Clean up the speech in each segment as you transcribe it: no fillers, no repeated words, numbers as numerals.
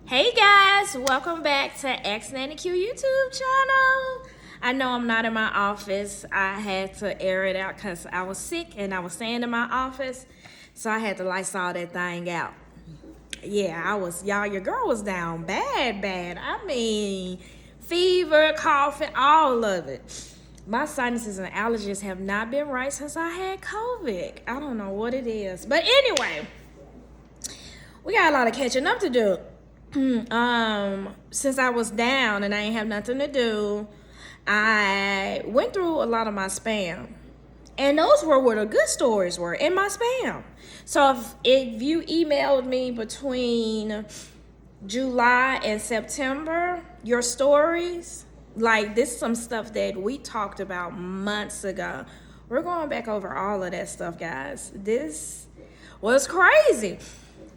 Hey guys, welcome back to X Nanny Q YouTube channel. I know I'm not in my office. I had to air it out because I was sick and I was staying in my office. So I had to Lysol that thing out. Yeah, y'all, your girl was down bad. I mean, fever, coughing, all of it. My sinuses and allergies have not been right since I had COVID. I don't know what it is. But anyway, we got a lot of catching up to do. Since I was down and I ain't have nothing to do, I went through a lot of my spam. And those were where the good stories were, in my spam. So if you emailed me between July and September, your stories, like this is some stuff that we talked about months ago. We're going back over all of that stuff, guys. This was crazy.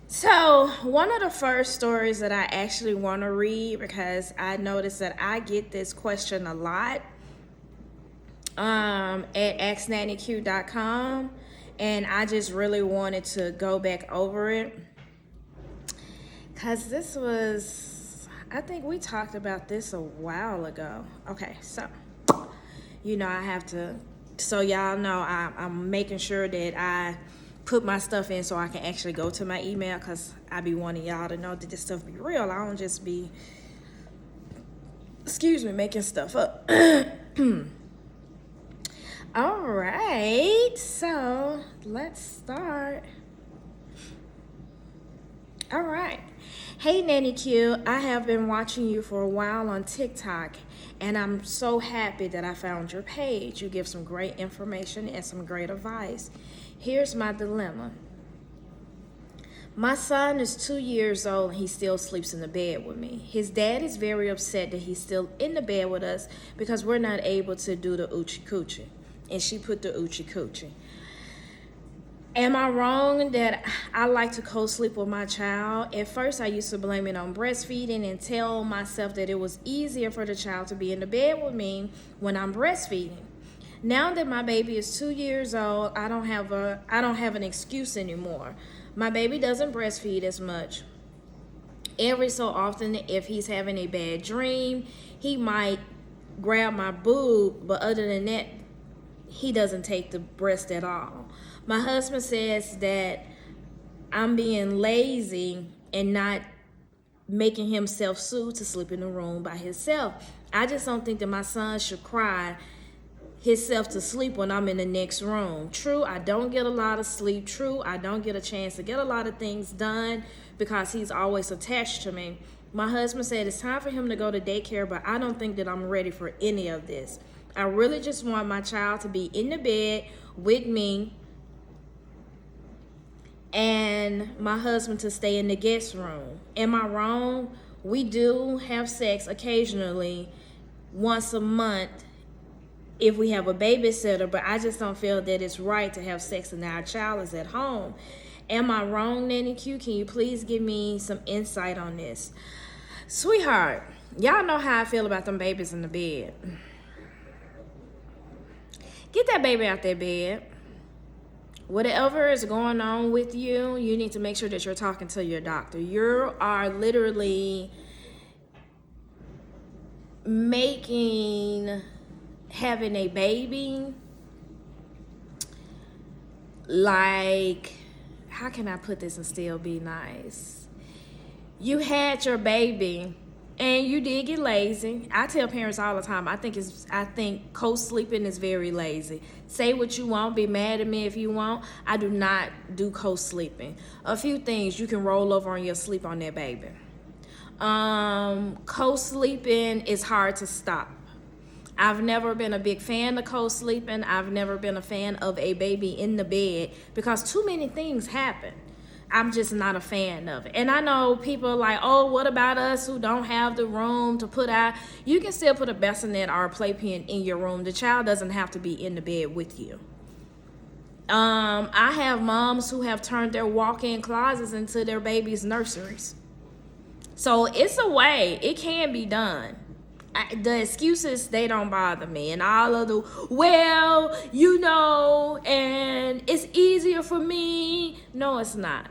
So one of the first stories that I actually want to read, because I noticed that I get this question a lot at xnannyq.com, and I just really wanted to go back over it because this was, I think we talked about this a while ago. Okay, so I have to, so y'all know I'm making sure that I put my stuff in so I can actually go to my email, because I be wanting y'all to know that this stuff be real. I don't just be, making stuff up. All right, so let's start. All right. Hey, Nanny Q, I have been watching you for a while on TikTok, and I'm so happy that I found your page. You give some great information and some great advice. Here's my dilemma. My son is 2 years old and he still sleeps in the bed with me. His dad is very upset that he's still in the bed with us because we're not able to do the oochie coochie. And she put the oochie coochie. Am I wrong that I like to co-sleep with my child? At first, I used to blame it on breastfeeding and tell myself that it was easier for the child to be in the bed with me when I'm breastfeeding. Now that my baby is 2 years old, I don't have an excuse anymore. My baby doesn't breastfeed as much. Every so often, if he's having a bad dream, he might grab my boob, but other than that, he doesn't take the breast at all. My husband says that I'm being lazy and not making himself soothe to sleep in the room by himself. I just don't think that my son should cry himself to sleep when I'm in the next room. True, I don't get a lot of sleep. True, I don't get a chance to get a lot of things done because he's always attached to me. My husband said it's time for him to go to daycare, but I don't think that I'm ready for any of this. I really just want my child to be in the bed with me and my husband to stay in the guest room. Am I wrong? We do have sex occasionally, once a month, if we have a babysitter, but I just don't feel that it's right to have sex and our child is at home. Am I wrong, Nanny Q? Can you please give me some insight on this? Sweetheart, y'all know how I feel about them babies in the bed. Get that baby out that bed. Whatever is going on with you, you need to make sure that you're talking to your doctor. You are literally making having a baby like, how can I put this and still be nice? You had your baby and you did get lazy. I tell parents all the time, I think co-sleeping is very lazy. Say what you want, be mad at me if you want. I do not do co-sleeping. A few things: you can roll over on your sleep on that baby. Co-sleeping is hard to stop. I've never been a big fan of co-sleeping. I've never been a fan of a baby in the bed because too many things happen. I'm just not a fan of it. And I know people are like, oh, what about us who don't have the room to put out? You can still put a bassinet or a playpen in your room. The child doesn't have to be in the bed with you. I have moms who have turned their walk-in closets into their babies' nurseries. So it's a way. It can be done. The excuses, they don't bother me. And all of the, and it's easier for me. No, it's not.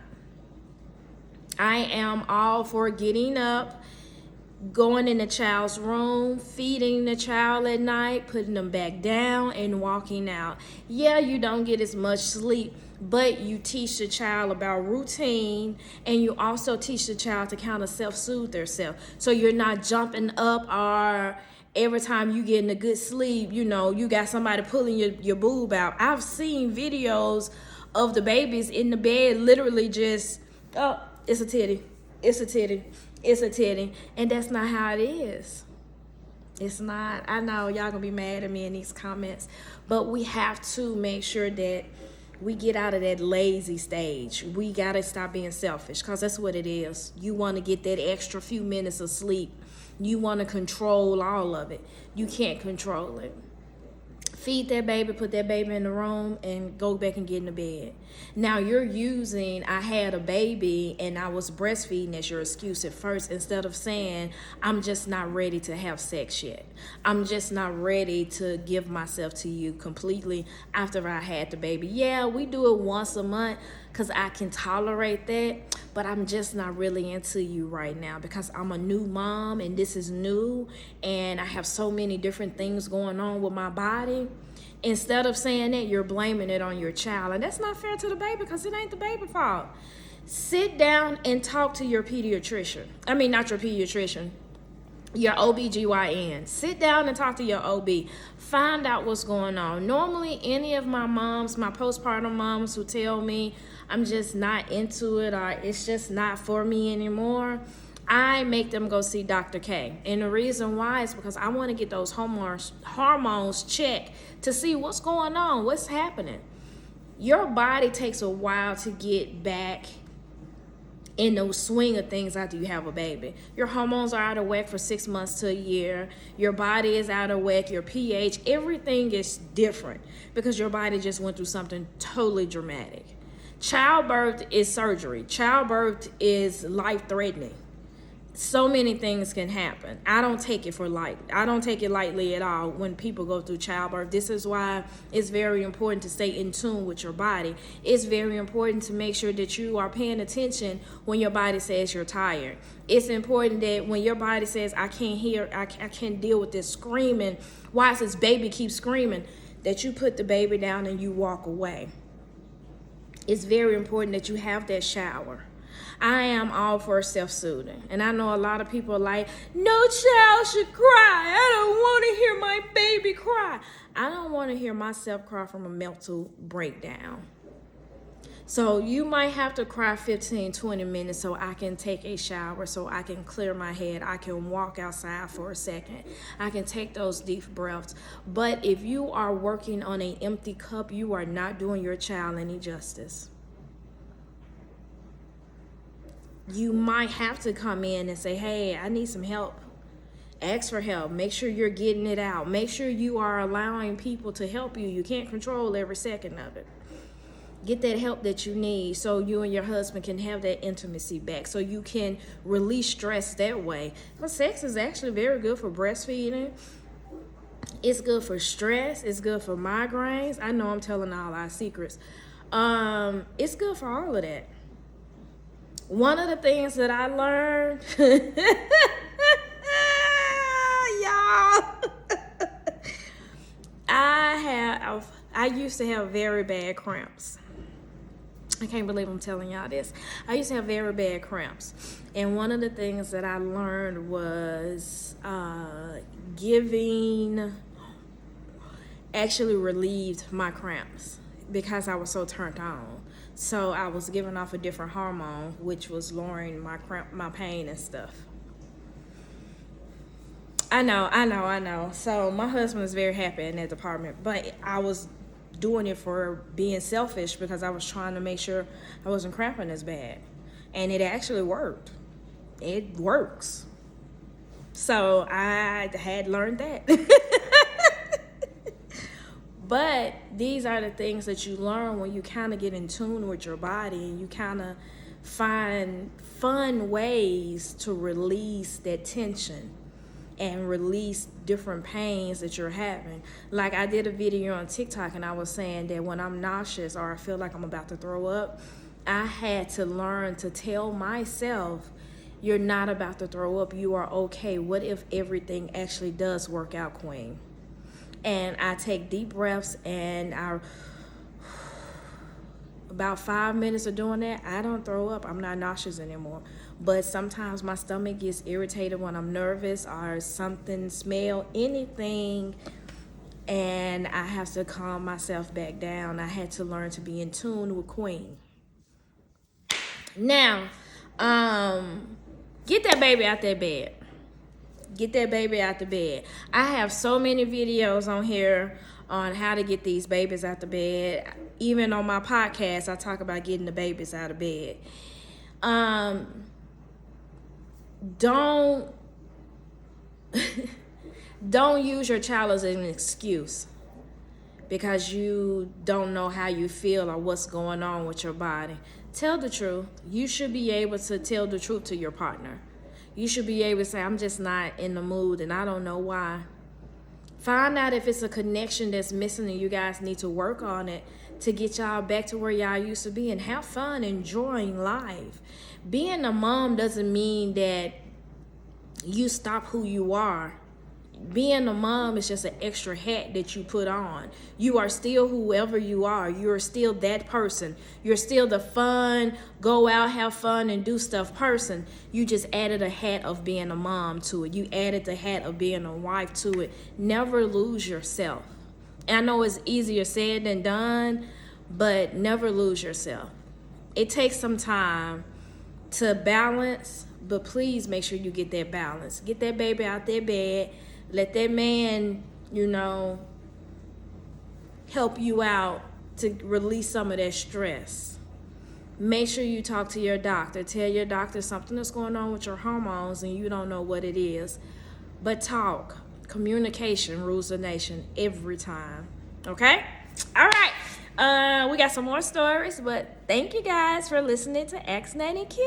I am all for getting up, going in the child's room, feeding the child at night, putting them back down, and walking out. Yeah, you don't get as much sleep, but you teach the child about routine, and you also teach the child to kind of self-soothe themselves. So you're not jumping up, or every time you get in a good sleep, you know, you got somebody pulling your boob out. I've seen videos of the babies in the bed literally just, oh, it's a titty, it's a titty, it's a titty. And that's not how it is. It's not. I know y'all gonna be mad at me in these comments, but we have to make sure that we get out of that lazy stage. We gotta stop being selfish, because that's what it is. You want to get that extra few minutes of sleep. You want to control all of it. You can't control it. Feed that baby, put that baby in the room, and go back and get in the bed. Now you're using, I had a baby and I was breastfeeding as your excuse at first, instead of saying, I'm just not ready to have sex yet. I'm just not ready to give myself to you completely after I had the baby. Yeah, we do it once a month because I can tolerate that, but I'm just not really into you right now because I'm a new mom and this is new and I have so many different things going on with my body. Instead of saying that, you're blaming it on your child. And that's not fair to the baby because it ain't the baby's fault. Sit down and talk to your pediatrician. I mean, not your pediatrician, your OBGYN. Sit down and talk to your OB. Find out what's going on. Normally, any of my moms, my postpartum moms who tell me I'm just not into it or it's just not for me anymore, I make them go see Dr. K. And the reason why is because I want to get those hormones checked to see what's going on, what's happening. Your body takes a while to get back in the swing of things after you have a baby. Your hormones are out of whack for 6 months to a year. Your body is out of whack, your pH, everything is different because your body just went through something totally dramatic. Childbirth is surgery. Childbirth is life-threatening. So many things can happen. I don't take it lightly at all when people go through childbirth. This is why it's very important to stay in tune with your body. It's very important to make sure that you are paying attention when your body says you're tired. It's important that when your body says, I can't deal with this screaming, why does this baby keep screaming, that you put the baby down and you walk away. It's very important that you have that shower. I am all for self-soothing. And I know a lot of people are like, no child should cry. I don't want to hear my baby cry. I don't want to hear myself cry from a mental breakdown. So you might have to cry 15, 20 minutes so I can take a shower, so I can clear my head. I can walk outside for a second. I can take those deep breaths. But if you are working on an empty cup, you are not doing your child any justice. You might have to come in and say, hey, I need some help. Ask for help. Make sure you're getting it out. Make sure you are allowing people to help you. You can't control every second of it. Get that help that you need so you and your husband can have that intimacy back, so you can release stress that way. But sex is actually very good for breastfeeding. It's good for stress. It's good for migraines. I know I'm telling all our secrets. It's good for all of that. One of the things that I learned, y'all, I used to have very bad cramps. I can't believe I'm telling y'all this. I used to have very bad cramps. And one of the things that I learned was giving actually relieved my cramps because I was so turned on. So I was giving off a different hormone, which was lowering my pain and stuff. I know. So my husband is very happy in that department, but I was doing it for being selfish because I was trying to make sure I wasn't cramping as bad. And it actually worked. It works. So I had learned that. But these are the things that you learn when you kind of get in tune with your body and you kind of find fun ways to release that tension and release different pains that you're having. Like I did a video on TikTok and I was saying that when I'm nauseous or I feel like I'm about to throw up, I had to learn to tell myself, you're not about to throw up. You are okay. What if everything actually does work out, queen? And I take deep breaths, and about 5 minutes of doing that, I don't throw up. I'm not nauseous anymore. But sometimes my stomach gets irritated when I'm nervous or something, smell, anything, and I have to calm myself back down. I had to learn to be in tune with queen. Now, get that baby out that bed. Get that baby out the bed. I have so many videos on here on how to get these babies out the bed. Even on my podcast, I talk about getting the babies out of bed. Don't use your child as an excuse because you don't know how you feel or what's going on with your body. Tell the truth. You should be able to tell the truth to your partner. You should be able to say, I'm just not in the mood and I don't know why. Find out if it's a connection that's missing and you guys need to work on it to get y'all back to where y'all used to be, and have fun enjoying life. Being a mom doesn't mean that you stop who you are. Being a mom is just an extra hat that you put on. You are still whoever you are. You're still that person. You're still the fun, go out, have fun, and do stuff person. You just added a hat of being a mom to it. You added the hat of being a wife to it. Never lose yourself. And I know it's easier said than done, but never lose yourself. It takes some time to balance, but please make sure you get that balance. Get that baby out their bed. Let that man, help you out to release some of that stress. Make sure you talk to your doctor. Tell your doctor something that's going on with your hormones and you don't know what it is. But talk. Communication rules the nation every time. Okay? All right. We got some more stories, but thank you guys for listening to Ask Nanny Q.